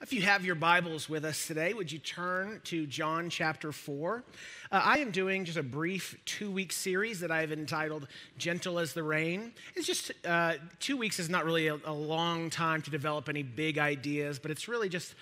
If you have your Bibles with us today, would you turn to John chapter 4? I am doing just a brief 2-week series that I've entitled Gentle as the Rain. It's just 2 weeks is not really a long time to develop any big ideas, but it's really just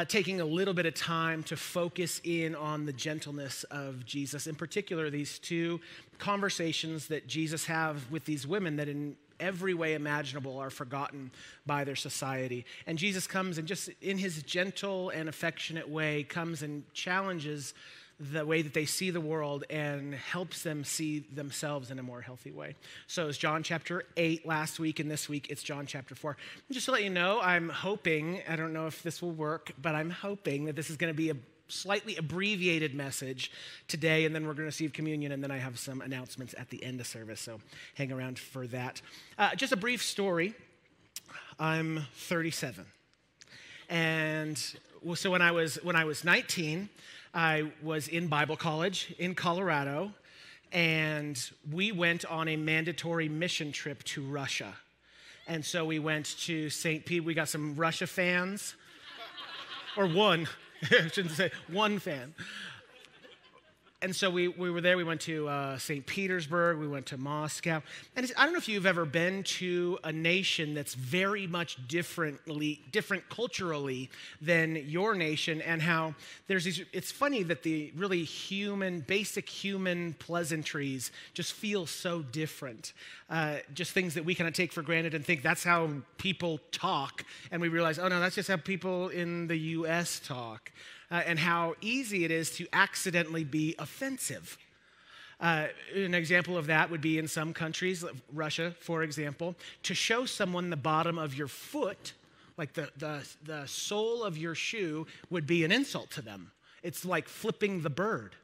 taking a little bit of time to focus in on the gentleness of Jesus. In particular, these two conversations that Jesus have with these women that in every way imaginable are forgotten by their society. And Jesus comes and just in his gentle and affectionate way comes and challenges the way that they see the world and helps them see themselves in a more healthy way. So it's John chapter 8 last week, and this week it's John chapter 4. And just to let you know, I'm hoping, I don't know if this will work, but I'm hoping that this is going to be a slightly abbreviated message today, and then we're going to receive communion, and then I have some announcements at the end of service, so hang around for that. Just a brief story. I'm 37, and so when I was 19, I was in Bible college in Colorado, and we went on a mandatory mission trip to Russia. And so we went to St. Pete. We got some Russia fans, or one. I shouldn't say one fan. And so we were there. We went to St. Petersburg. We went to Moscow. And I don't know if you've ever been to a nation that's very much different culturally than your nation, and how there's these. It's funny that the really basic human pleasantries just feel so different. Just things that we kind of take for granted and think that's how people talk, and we realize, oh no, that's just how people in the U.S. talk. And how easy it is to accidentally be offensive. An example of that would be in some countries, Russia, for example, to show someone the bottom of your foot, like the sole of your shoe, would be an insult to them. It's like flipping the bird.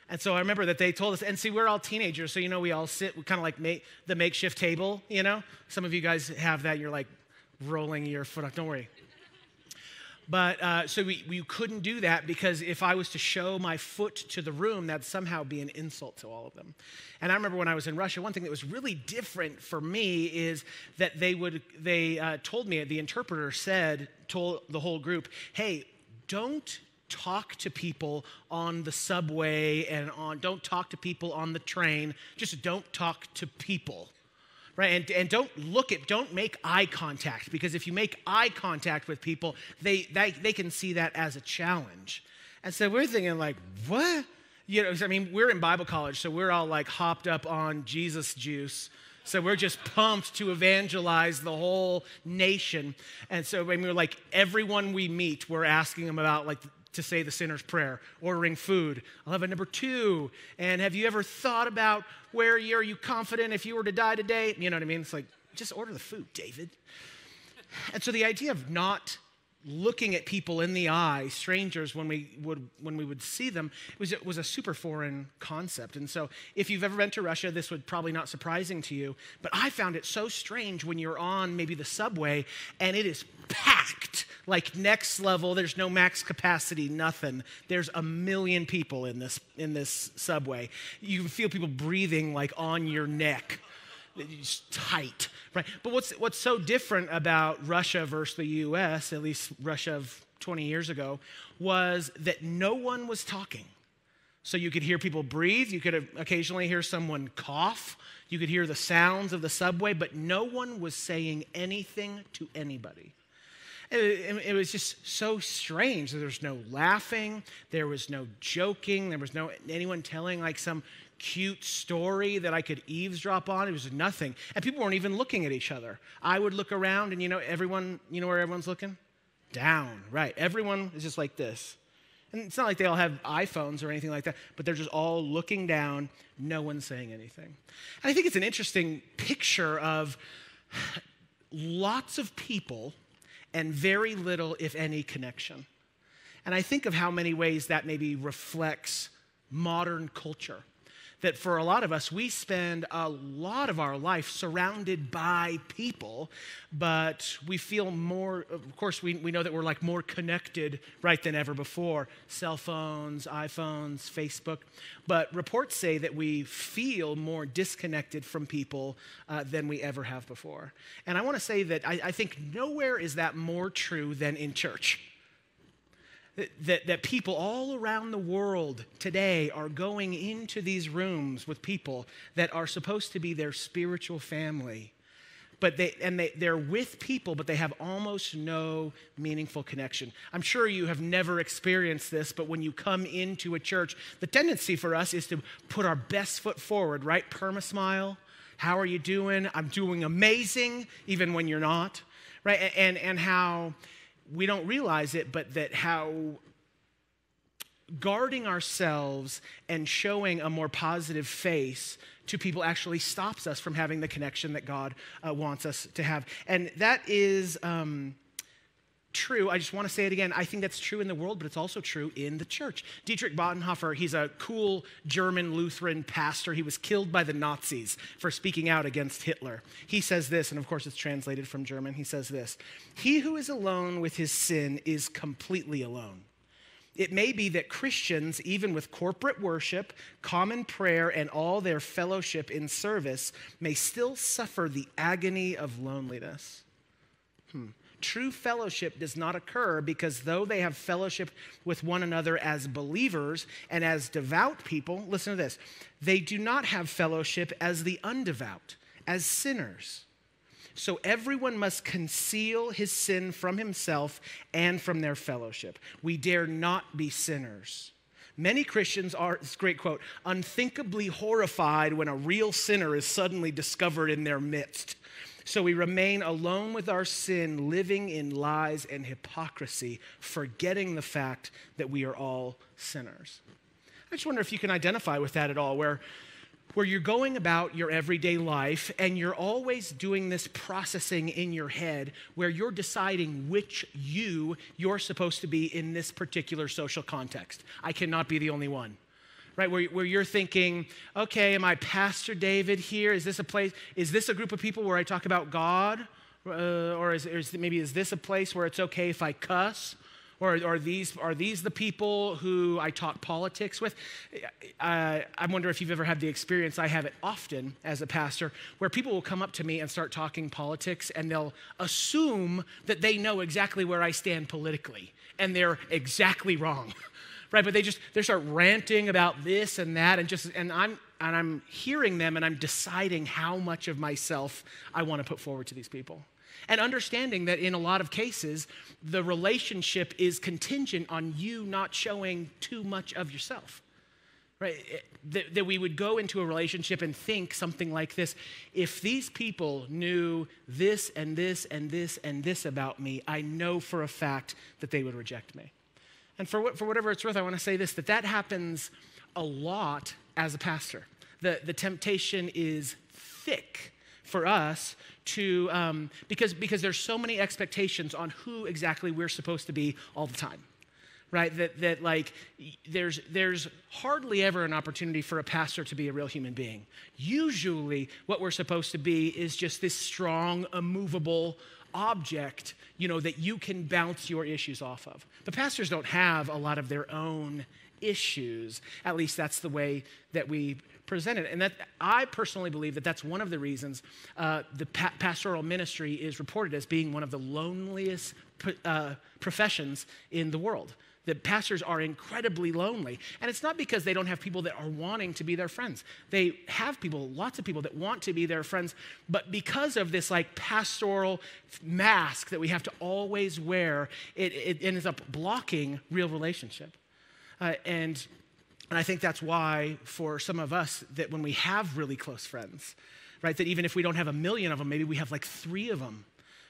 And so I remember that they told us, and see, we're all teenagers, so, we all sit, we kind of like the makeshift table, Some of you guys have that, you're like rolling your foot off, don't worry. But so we couldn't do that, because if I was to show my foot to the room, that'd somehow be an insult to all of them. And I remember when I was in Russia, one thing that was really different for me is that they told me, the interpreter told the whole group, hey, don't talk to people on the subway and don't talk to people on the train. Just don't talk to people. Right, and don't make eye contact, because if you make eye contact with people, they can see that as a challenge. And so we're thinking like, what? We're in Bible college, so we're all like hopped up on Jesus juice. So we're just pumped to evangelize the whole nation. And so we're like, everyone we meet, we're asking them about like to say the sinner's prayer, ordering food. I'll have a number 2. And have you ever thought about are you confident if you were to die today? You know what I mean? It's like, just order the food, David. And so the idea of not looking at people in the eye, strangers, when we would see them, it was a super foreign concept. And so if you've ever been to Russia, this would probably not surprising to you, but I found it so strange when you're on maybe the subway and it is packed, like next level. There's no max capacity, nothing. There's 1 million people in this subway. You can feel people breathing like on your neck. It's tight, right? But what's so different about Russia versus the U.S., at least Russia of 20 years ago, was that no one was talking. So you could hear people breathe. You could occasionally hear someone cough. You could hear the sounds of the subway, but no one was saying anything to anybody. It was just so strange. There was no laughing. There was no joking. There was no anyone telling like some cute story that I could eavesdrop on. It was nothing. And people weren't even looking at each other. I would look around and everyone, where everyone's looking? Down, right. Everyone is just like this. And it's not like they all have iPhones or anything like that, but they're just all looking down, no one saying anything. And I think it's an interesting picture of lots of people and very little, if any, connection. And I think of how many ways that maybe reflects modern culture. That for a lot of us, we spend a lot of our life surrounded by people, but we feel more, of course, we know that we're like more connected, right, than ever before. Cell phones, iPhones, Facebook. But reports say that we feel more disconnected from people than we ever have before. And I want to say that I think nowhere is that more true than in church. that people all around the world today are going into these rooms with people that are supposed to be their spiritual family. But they're with people, but they have almost no meaningful connection. I'm sure you have never experienced this, but when you come into a church, the tendency for us is to put our best foot forward, right? Perma-smile. How are you doing? I'm doing amazing, even when you're not, right? And how we don't realize it, but that how guarding ourselves and showing a more positive face to people actually stops us from having the connection that God wants us to have. And that is true. I just want to say it again. I think that's true in the world, but it's also true in the church. Dietrich Bonhoeffer, he's a cool German Lutheran pastor. He was killed by the Nazis for speaking out against Hitler. He says this, and of course it's translated from German. He says this: "He who is alone with his sin is completely alone. It may be that Christians, even with corporate worship, common prayer, and all their fellowship in service, may still suffer the agony of loneliness. True fellowship does not occur because though they have fellowship with one another as believers and as devout people," listen to this, "they do not have fellowship as the undevout, as sinners. So everyone must conceal his sin from himself and from their fellowship. We dare not be sinners. Many Christians are," this great quote, "unthinkably horrified when a real sinner is suddenly discovered in their midst. So we remain alone with our sin, living in lies and hypocrisy, forgetting the fact that we are all sinners." I just wonder if you can identify with that at all, where you're going about your everyday life and you're always doing this processing in your head where you're deciding which you're supposed to be in this particular social context. I cannot be the only one. Right, where you're thinking, okay, am I Pastor David here? Is this a group of people where I talk about God? Or is this a place where it's okay if I cuss? Or are these the people who I talk politics with? I wonder if you've ever had the experience, I have it often as a pastor, where people will come up to me and start talking politics and they'll assume that they know exactly where I stand politically, and they're exactly wrong. Right, but they start ranting about this and that, and I'm hearing them, and I'm deciding how much of myself I want to put forward to these people, and understanding that in a lot of cases the relationship is contingent on you not showing too much of yourself. Right, that we would go into a relationship and think something like this: if these people knew this and this and this and this about me, I know for a fact that they would reject me. And for whatever it's worth, I want to say this, that happens a lot as a pastor. The temptation is thick for us to, because there's so many expectations on who exactly we're supposed to be all the time, right? That like, there's hardly ever an opportunity for a pastor to be a real human being. Usually what we're supposed to be is just this strong, immovable object, that you can bounce your issues off of. But pastors don't have a lot of their own issues. At least that's the way that we present it. And that I personally believe that that's one of the reasons the pastoral ministry is reported as being one of the loneliest professions in the world. That pastors are incredibly lonely. And it's not because they don't have people that are wanting to be their friends. They have lots of people that want to be their friends, but because of this like pastoral mask that we have to always wear, it ends up blocking real relationship. And I think that's why for some of us, that when we have really close friends, right, that even if we don't have 1 million of them, maybe we have like 3 of them.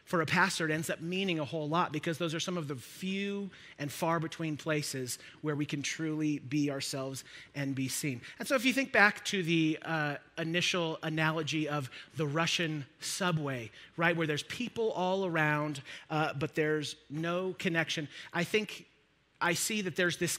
For a pastor, it ends up meaning a whole lot, because those are some of the few and far between places where we can truly be ourselves and be seen. And so if you think back to the initial analogy of the Russian subway, right, where there's people all around, but there's no connection, I see that there's this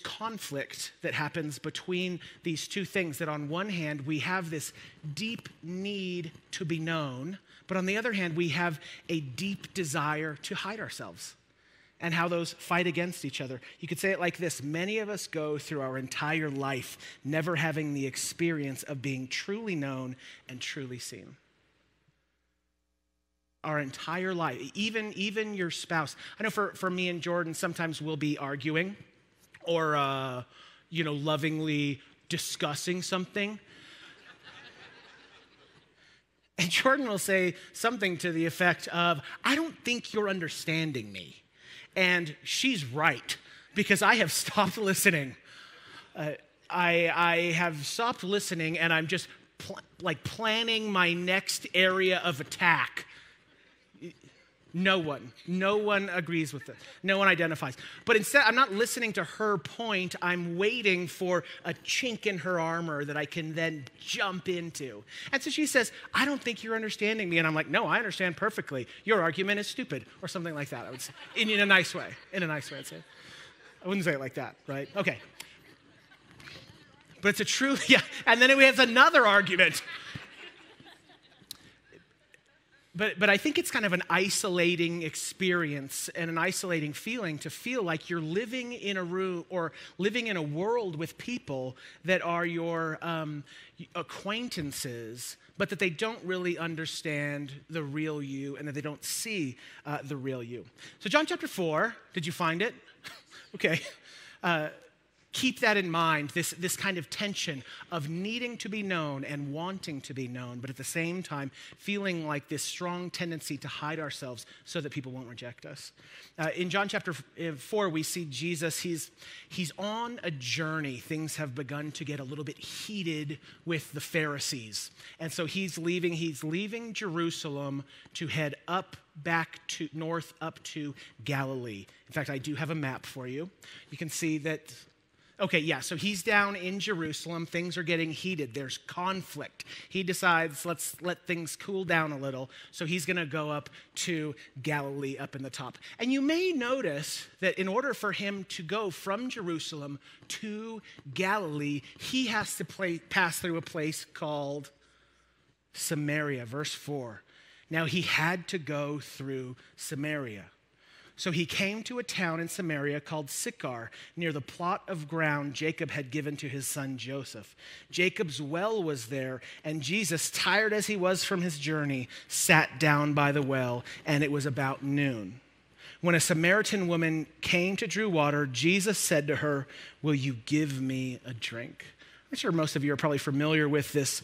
conflict that happens between these two things, that on one hand, we have this deep need to be known, but on the other hand, we have a deep desire to hide ourselves, and how those fight against each other. You could say it like this: many of us go through our entire life never having the experience of being truly known and truly seen. our entire life, even your spouse. I know for me and Jordan, sometimes we'll be arguing or, lovingly discussing something. And Jordan will say something to the effect of, I don't think you're understanding me. And she's right, because I have stopped listening. I have stopped listening, and I'm just planning my next area of attack. No one agrees with it. No one identifies. But instead, I'm not listening to her point. I'm waiting for a chink in her armor that I can then jump into. And so she says, I don't think you're understanding me. And I'm like, no, I understand perfectly. Your argument is stupid, or something like that. I would say, in a nice way. In a nice way, I'd say. I wouldn't say it like that, right? Okay. But it's a true, yeah. And then we have another argument. But I think it's kind of an isolating experience and an isolating feeling to feel like you're living in a room or living in a world with people that are your acquaintances, but that they don't really understand the real you and that they don't see the real you. So John chapter 4, did you find it? Okay. Keep that in mind, this kind of tension of needing to be known and wanting to be known, but at the same time, feeling like this strong tendency to hide ourselves so that people won't reject us. In John chapter 4, we see Jesus, he's on a journey. Things have begun to get a little bit heated with the Pharisees. And so he's leaving Jerusalem to head north up to Galilee. In fact, I do have a map for you. You can see that. Okay, yeah, so he's down in Jerusalem. Things are getting heated. There's conflict. He decides, let's let things cool down a little. So he's going to go up to Galilee up in the top. And you may notice that in order for him to go from Jerusalem to Galilee, he has to pass through a place called Samaria. Verse 4. Now he had to go through Samaria. So he came to a town in Samaria called Sychar, near the plot of ground Jacob had given to his son Joseph. Jacob's well was there, and Jesus, tired as he was from his journey, sat down by the well, and it was about noon. When a Samaritan woman came to draw water, Jesus said to her, "Will you give me a drink?" I'm sure most of you are probably familiar with this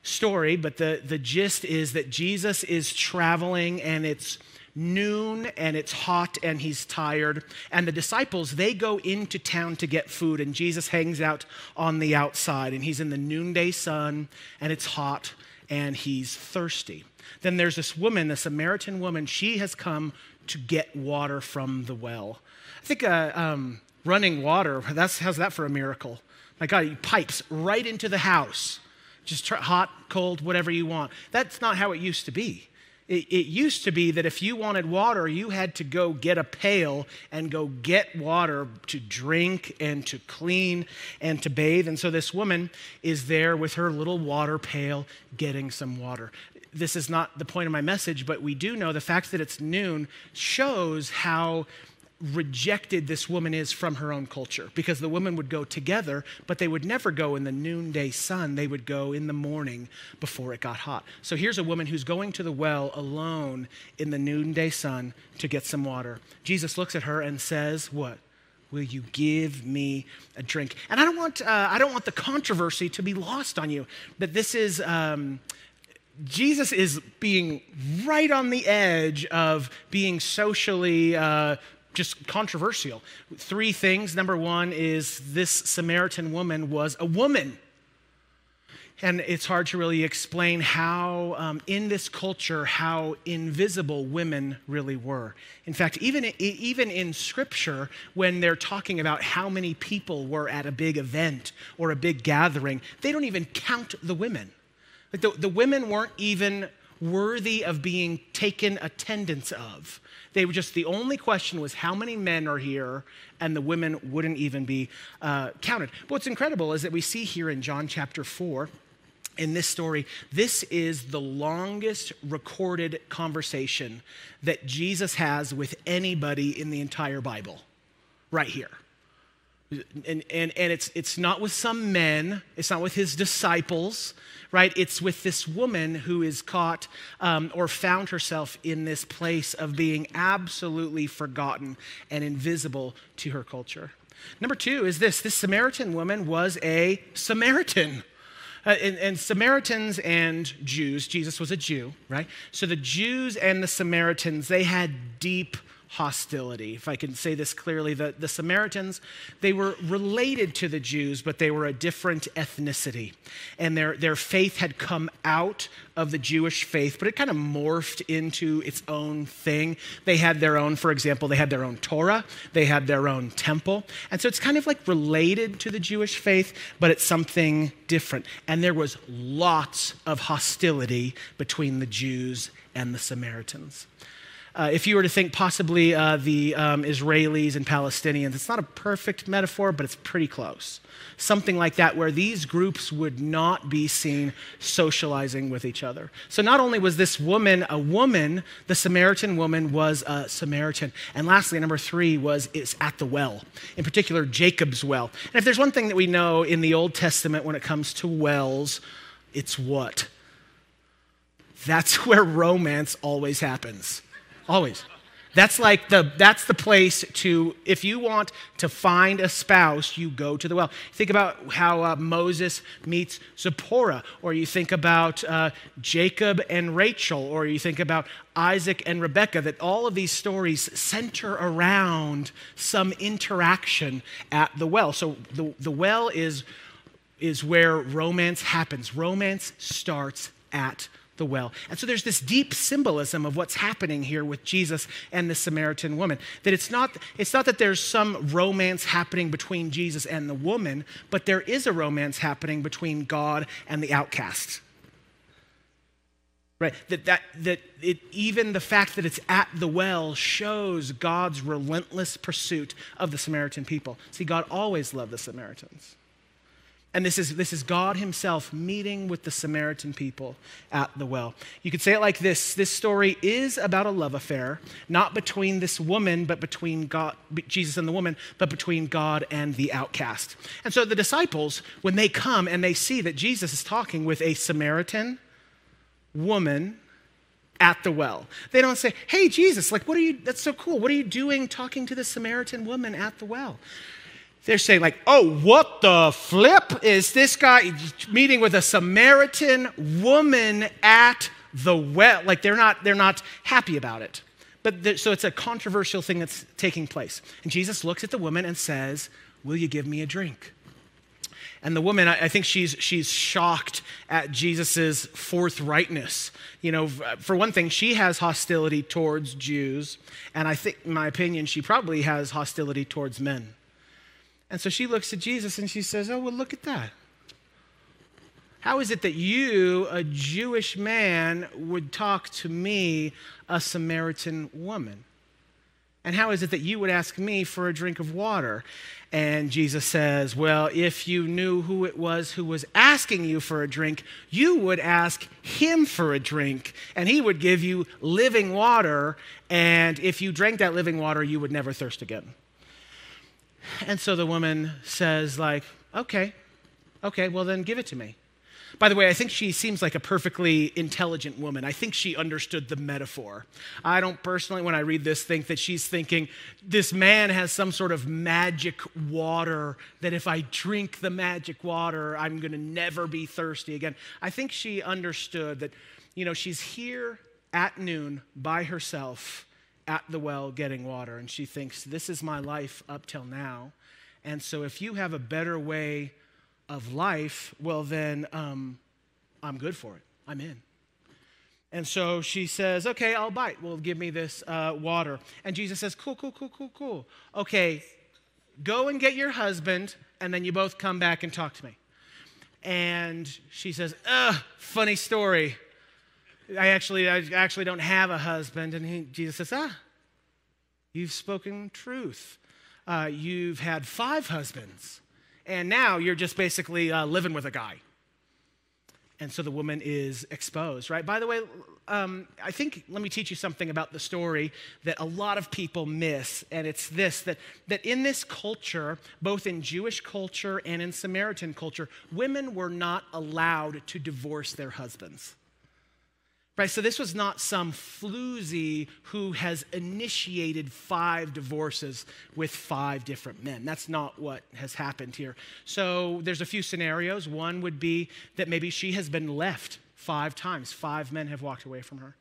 story, but the gist is that Jesus is traveling, and it's noon and it's hot and he's tired, and the disciples, they go into town to get food, and Jesus hangs out on the outside, and he's in the noonday sun and it's hot and he's thirsty. Then there's this woman, a Samaritan woman. She has come to get water from the well. I think running water, how's that for a miracle? My God, he pipes right into the house, just hot, cold, whatever you want. That's not how it used to be. It used to be that if you wanted water, you had to go get a pail and go get water to drink and to clean and to bathe. And so this woman is there with her little water pail getting some water. This is not the point of my message, but we do know the fact that it's noon shows how rejected this woman is from her own culture, because the women would go together, but they would never go in the noonday sun. They would go in the morning before it got hot. So here's a woman who's going to the well alone in the noonday sun to get some water. Jesus looks at her and says, what? Will you give me a drink? And I don't want the controversy to be lost on you, but this is Jesus is being right on the edge of being socially just controversial. 3 things. Number 1 is this Samaritan woman was a woman. And it's hard to really explain how, in this culture, how invisible women really were. In fact, even in Scripture, when they're talking about how many people were at a big event or a big gathering, they don't even count the women. Like the women weren't even worthy of being taken attendance of. They were just, the only question was how many men are here, and the women wouldn't even be counted. But what's incredible is that we see here in John chapter 4, in this story, this is the longest recorded conversation that Jesus has with anybody in the entire Bible, right here. And it's not with some men, it's not with his disciples, right? It's with this woman who is caught or found herself in this place of being absolutely forgotten and invisible to her culture. Number two is this Samaritan woman was a Samaritan. And Samaritans and Jews, Jesus was a Jew, right? So the Jews and the Samaritans, they had deep hostility. If I can say this clearly, the Samaritans, they were related to the Jews, but they were a different ethnicity. And their faith had come out of the Jewish faith, but it kind of morphed into its own thing. They had their own, for example, they had their own Torah, they had their own temple. And so it's kind of like related to the Jewish faith, but it's something different. And there was lots of hostility between the Jews and the Samaritans. If you were to think possibly the Israelis and Palestinians, it's not a perfect metaphor, but it's pretty close. Something like that, where these groups would not be seen socializing with each other. So not only was this woman a woman, the Samaritan woman was a Samaritan. And lastly, number three is at the well, in particular, Jacob's well. And if there's one thing that we know in the Old Testament when it comes to wells, it's what? That's where romance always happens. Always. That's the place to, if you want to find a spouse, you go to the well. Think about how Moses meets Zipporah, or you think about Jacob and Rachel, or you think about Isaac and Rebekah, that all of these stories center around some interaction at the well. So the well is where romance happens. Romance starts at the well. And so there's this deep symbolism of what's happening here with Jesus and the Samaritan woman. That it's not that there's some romance happening between Jesus and the woman, but there is a romance happening between God and the outcast. Right? Even the fact that it's at the well shows God's relentless pursuit of the Samaritan people. See, God always loved the Samaritans. And this is God himself meeting with the Samaritan people at the well. You could say it like this. This story is about a love affair, not between this woman, but between God, Jesus and the woman, but between God and the outcast. And so the disciples, when they come and they see that Jesus is talking with a Samaritan woman at the well, they don't say, hey, Jesus, that's so cool. What are you doing talking to the Samaritan woman at the well? They're saying like, oh, what the flip is this guy meeting with a Samaritan woman at the well? Like they're not happy about it. So it's a controversial thing that's taking place. And Jesus looks at the woman and says, will you give me a drink? And the woman, I think she's shocked at Jesus's forthrightness. You know, for one thing, she has hostility towards Jews. And I think, in my opinion, she probably has hostility towards men. And so she looks at Jesus and she says, oh, well, look at that. How is it that you, a Jewish man, would talk to me, a Samaritan woman? And how is it that you would ask me for a drink of water? And Jesus says, well, if you knew who it was who was asking you for a drink, you would ask him for a drink, and he would give you living water. And if you drank that living water, you would never thirst again. And so the woman says like, okay, well then give it to me. By the way, I think she seems like a perfectly intelligent woman. I think she understood the metaphor. I don't personally, when I read this, think that she's thinking this man has some sort of magic water that if I drink the magic water, I'm going to never be thirsty again. I think she understood that, you know, she's here at noon by herself at the well getting water, and she thinks, this is my life up till now, and so if you have a better way of life, well then I'm good for it. I'm in. And so she says, okay, I'll bite. Well, give me this water. And Jesus says, cool. Okay, go and get your husband, and then you both come back and talk to me. And she says, funny story. I actually don't have a husband. And Jesus says, you've spoken truth. You've had 5 husbands, and now you're just basically living with a guy. And so the woman is exposed, right? By the way, I think, let me teach you something about the story that a lot of people miss. And it's this, that in this culture, both in Jewish culture and in Samaritan culture, women were not allowed to divorce their husbands. Right, so this was not some floozy who has initiated 5 divorces with 5 different men. That's not what has happened here. So there's a few scenarios. One would be that maybe she has been left 5 times. 5 men have walked away from her.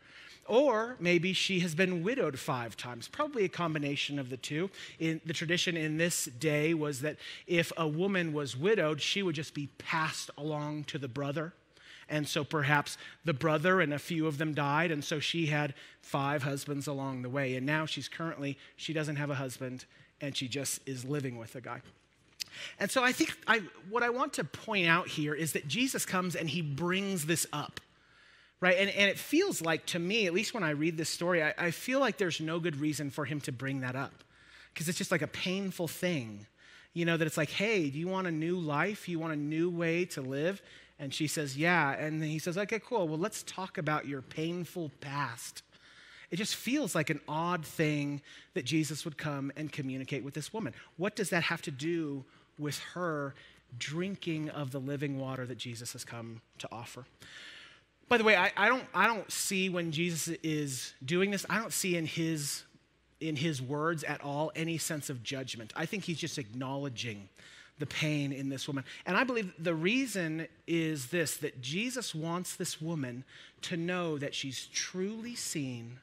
Or maybe she has been widowed 5 times, probably a combination of the two. The tradition in this day was that if a woman was widowed, she would just be passed along to the brother. And so perhaps the brother and a few of them died, and so she had 5 husbands along the way. And now she doesn't have a husband, and she just is living with a guy. And so I think what I want to point out here is that Jesus comes and he brings this up, right? And it feels like, to me, at least when I read this story, I feel like there's no good reason for him to bring that up, because it's just like a painful thing, that it's like, hey, do you want a new life? You want a new way to live? And she says, yeah. And then he says, okay, cool. Well, let's talk about your painful past. It just feels like an odd thing that Jesus would come and communicate with this woman. What does that have to do with her drinking of the living water that Jesus has come to offer? By the way, I don't see when Jesus is doing this, I don't see in his words at all any sense of judgment. I think he's just acknowledging the pain in this woman. And I believe the reason is this, that Jesus wants this woman to know that she's truly seen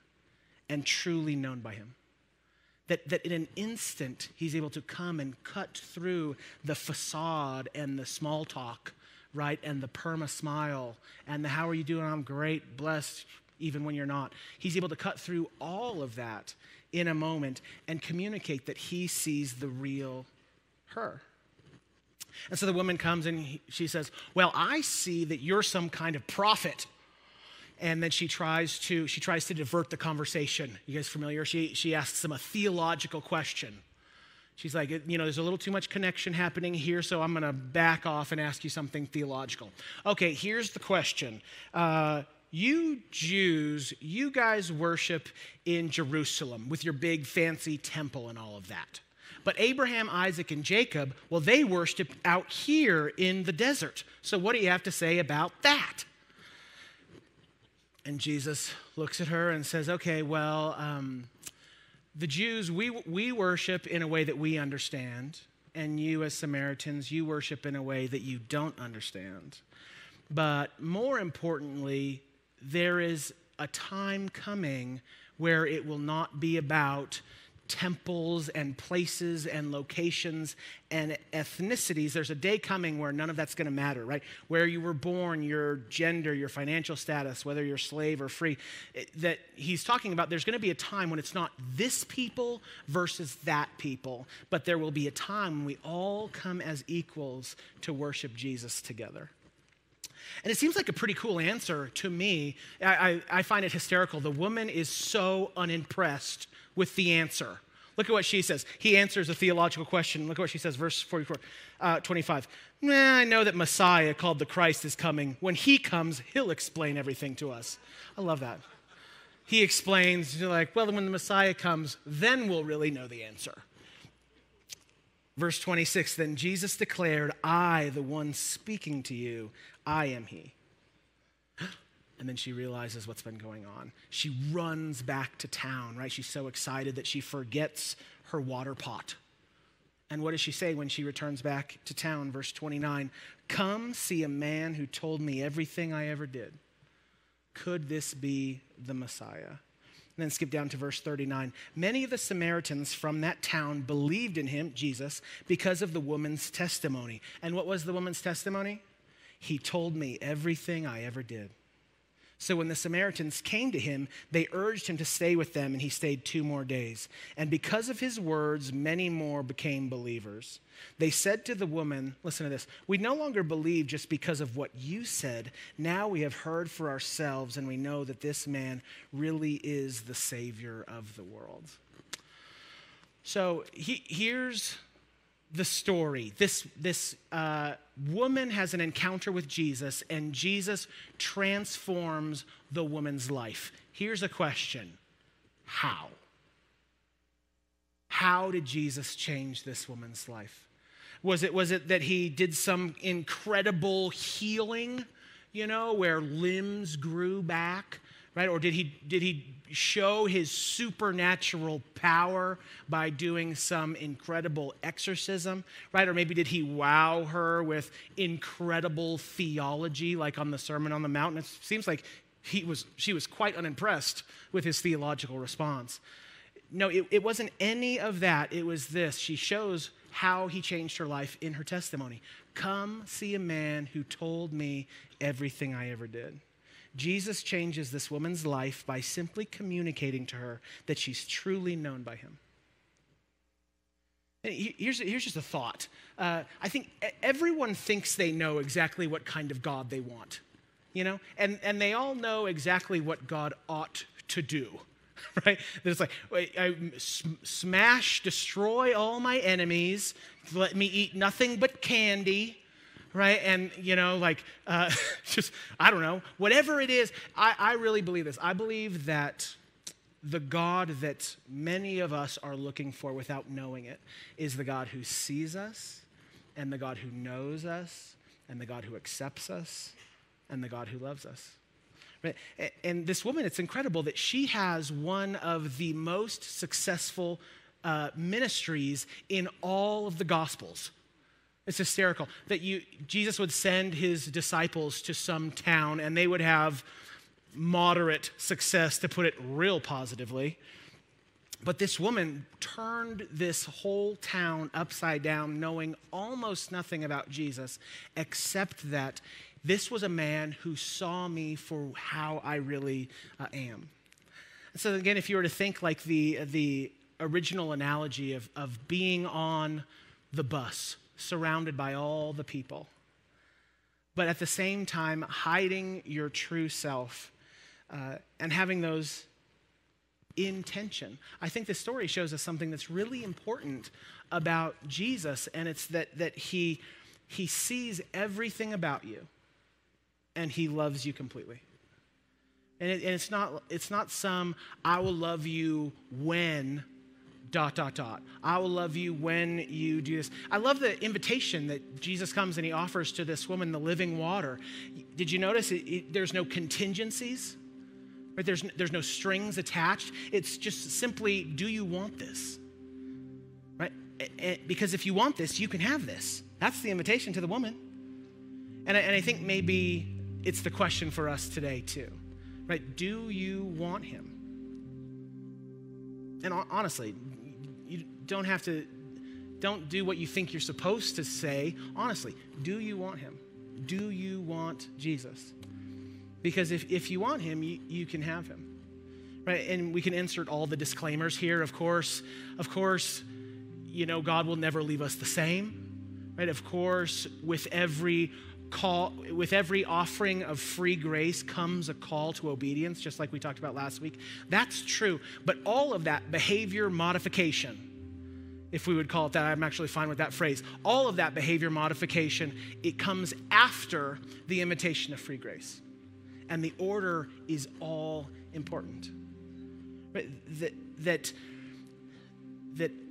and truly known by him. That in an instant, he's able to come and cut through the facade and the small talk, right? And the perma smile and the how are you doing? I'm great, blessed, even when you're not. He's able to cut through all of that in a moment and communicate that he sees the real her. And so the woman comes and she says, well, I see that you're some kind of prophet. And then she tries to divert the conversation. You guys familiar? She asks him a theological question. She's like, there's a little too much connection happening here, so I'm going to back off and ask you something theological. Okay, here's the question. You Jews, you guys worship in Jerusalem with your big fancy temple and all of that. But Abraham, Isaac, and Jacob, well, they worship out here in the desert. So what do you have to say about that? And Jesus looks at her and says, okay, well, the Jews, we worship in a way that we understand. And you as Samaritans, you worship in a way that you don't understand. But more importantly, there is a time coming where it will not be about temples and places and locations and ethnicities. There's a day coming where none of that's going to matter, right? Where you were born, your gender, your financial status, whether you're slave or free. That he's talking about, there's going to be a time when it's not this people versus that people, but there will be a time when we all come as equals to worship Jesus together. And it seems like a pretty cool answer to me. I find it hysterical. The woman is so unimpressed with the answer. Look at what she says. He answers a theological question. Look at what she says, verse 25. I know that Messiah, called the Christ, is coming. When he comes, he'll explain everything to us. I love that. He explains, when the Messiah comes, then we'll really know the answer. Verse 26, then Jesus declared, I, the one speaking to you, I am he. And then she realizes what's been going on. She runs back to town, right? She's so excited that she forgets her water pot. And what does she say when she returns back to town? Verse 29, come see a man who told me everything I ever did. Could this be the Messiah? And then skip down to verse 39. Many of the Samaritans from that town believed in him, Jesus, because of the woman's testimony. And what was the woman's testimony? He told me everything I ever did. So when the Samaritans came to him, they urged him to stay with them, and he stayed 2 more days. And because of his words, many more became believers. They said to the woman, listen to this, we no longer believe just because of what you said. Now we have heard for ourselves, and we know that this man really is the Savior of the world. So here's the story. This woman has an encounter with Jesus, and Jesus transforms the woman's life. Here's a question. How? How did Jesus change this woman's life? Was it that he did some incredible healing, where limbs grew back, right? Or did he show his supernatural power by doing some incredible exorcism, right? Or maybe did he wow her with incredible theology, like on the Sermon on the Mount? And it seems like she was quite unimpressed with his theological response. No, it wasn't any of that. It was this. She shows how he changed her life in her testimony. Come see a man who told me everything I ever did. Jesus changes this woman's life by simply communicating to her that she's truly known by him. And here's just a thought. I think everyone thinks they know exactly what kind of God they want, and they all know exactly what God ought to do. Right? That it's like, I smash, destroy all my enemies, let me eat nothing but candy, right? And, just, I don't know, whatever it is, I really believe this. I believe that the God that many of us are looking for without knowing it is the God who sees us, and the God who knows us, and the God who accepts us, and the God who loves us. Right? And this woman, it's incredible that she has one of the most successful ministries in all of the Gospels. It's hysterical that Jesus would send his disciples to some town and they would have moderate success, to put it real positively. But this woman turned this whole town upside down, knowing almost nothing about Jesus, except that this was a man who saw me for how I really am. And so again, if you were to think like the original analogy of being on the bus, surrounded by all the people, but at the same time hiding your true self and having those in tension. I think this story shows us something that's really important about Jesus, and it's that he sees everything about you. And he loves you completely. And it's not some, I will love you when, ... I will love you when you do this. I love the invitation that Jesus comes and he offers to this woman, the living water. Did you notice there's no contingencies? Right? There's no strings attached. It's just simply, do you want this? Right? Because if you want this, you can have this. That's the invitation to the woman. And I think maybe it's the question for us today too, right? Do you want him? And honestly, you don't do what you think you're supposed to say. Honestly, do you want him? Do you want Jesus? Because if you want him, you can have him, right? And we can insert all the disclaimers here. Of course, God will never leave us the same, right? Of course, with every offering of free grace comes a call to obedience, just like we talked about last week. That's true. But all of that behavior modification, if we would call it that, I'm actually fine with that phrase. All of that behavior modification, it comes after the invitation of free grace. And the order is all important. Right? That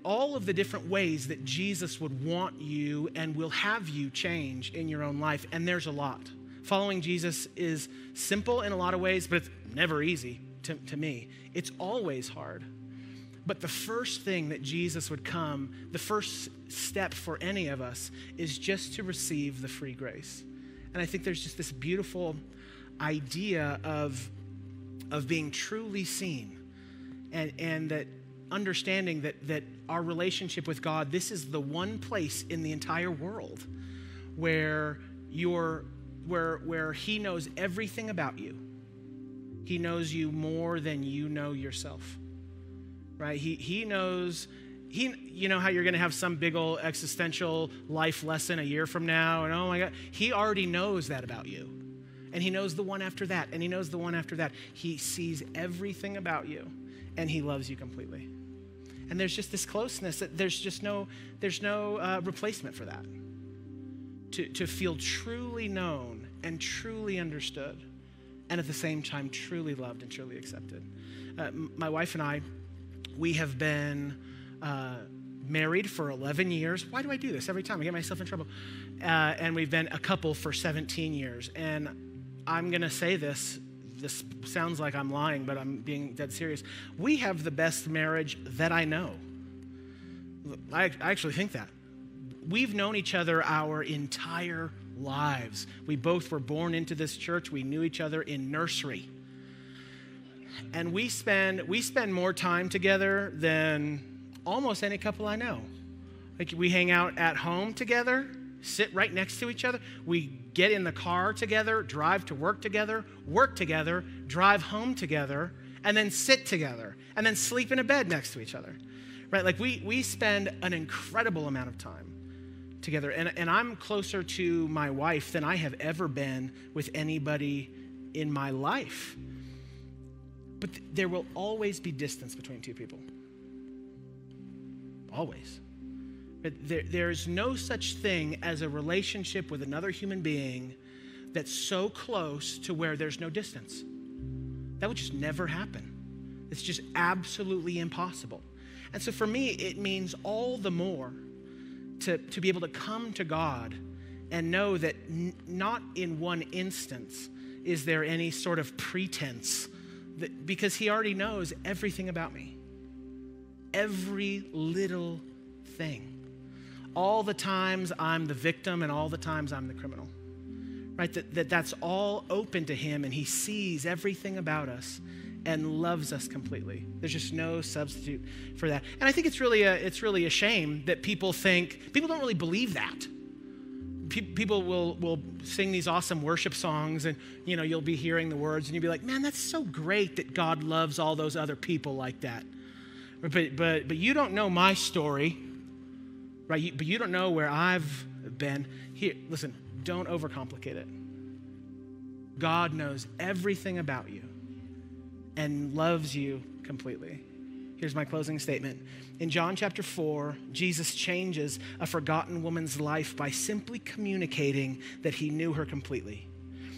all of the different ways that Jesus would want you and will have you change in your own life, and there's a lot. Following Jesus is simple in a lot of ways, but it's never easy to me. It's always hard. But the first thing that Jesus would come, the first step for any of us is just to receive the free grace. And I think there's just this beautiful idea of being truly seen and that understanding that our relationship with God, this is the one place in the entire world where he knows everything about you. He knows you more than you know yourself, right? He knows, you know how you're going to have some big old existential life lesson a year from now, and oh my God, he already knows that about you. And he knows the one after that, and he knows the one after that. He sees everything about you, and he loves you completely. And there's just this closeness that there's no replacement for that. To feel truly known and truly understood, and at the same time truly loved and truly accepted. My wife and I, we have been married for 11 years. Why do I do this every time? I get myself in trouble. And we've been a couple for 17 years. And I'm going to say this sounds like I'm lying, but I'm being dead serious. We have the best marriage that I know. I actually think that. We've known each other our entire lives. We both were born into this church. We knew each other in nursery. And we spend more time together than almost any couple I know. Like, we hang out at home together, sit right next to each other. We get in the car together, drive to work together, drive home together, and then sit together, and then sleep in a bed next to each other. Right? Like, we spend an incredible amount of time together. And I'm closer to my wife than I have ever been with anybody in my life. But there will always be distance between two people. Always. But there's no such thing as a relationship with another human being that's so close to where there's no distance. That would just never happen. It's just absolutely impossible. And so for me, it means all the more to be able to come to God and know that not in one instance is there any sort of pretense, because he already knows everything about me. Every little thing. All the times I'm the victim and all the times I'm the criminal. Right? That's all open to him, and he sees everything about us and loves us completely. There's just no substitute for that. And I think it's really a shame that people don't really believe that. People will sing these awesome worship songs, and you'll be hearing the words and you'll be like, man, that's so great that God loves all those other people like that. But you don't know my story, right? But you don't know where I've been. Here, listen, don't overcomplicate it. God knows everything about you and loves you completely. Here's my closing statement. In John chapter 4, Jesus changes a forgotten woman's life by simply communicating that he knew her completely.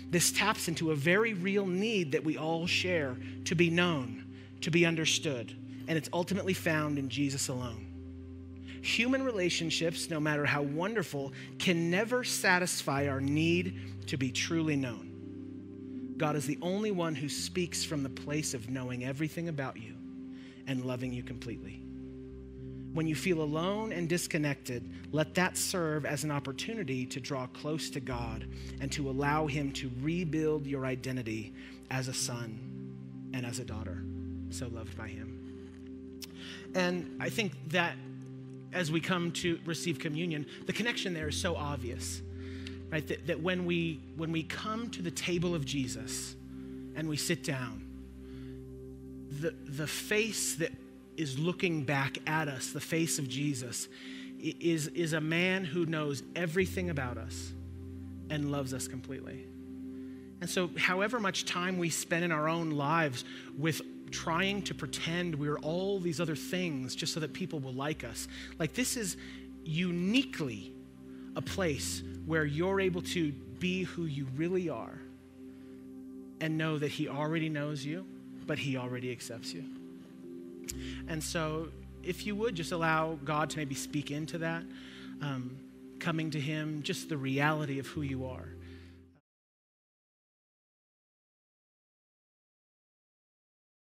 This taps into a very real need that we all share, to be known, to be understood, and it's ultimately found in Jesus alone. Human relationships, no matter how wonderful, can never satisfy our need to be truly known. God is the only one who speaks from the place of knowing everything about you and loving you completely. When you feel alone and disconnected, let that serve as an opportunity to draw close to God and to allow him to rebuild your identity as a son and as a daughter, so loved by him. And I think that as we come to receive communion, the connection there is so obvious, right? That when we come to the table of Jesus and we sit down, the face that is looking back at us, the face of Jesus, is a man who knows everything about us and loves us completely. And so however much time we spend in our own lives with trying to pretend we're all these other things just so that people will like us, like, this is uniquely a place where you're able to be who you really are and know that he already knows you, but he already accepts you. And so if you would just allow God to maybe speak into that, coming to him, just the reality of who you are.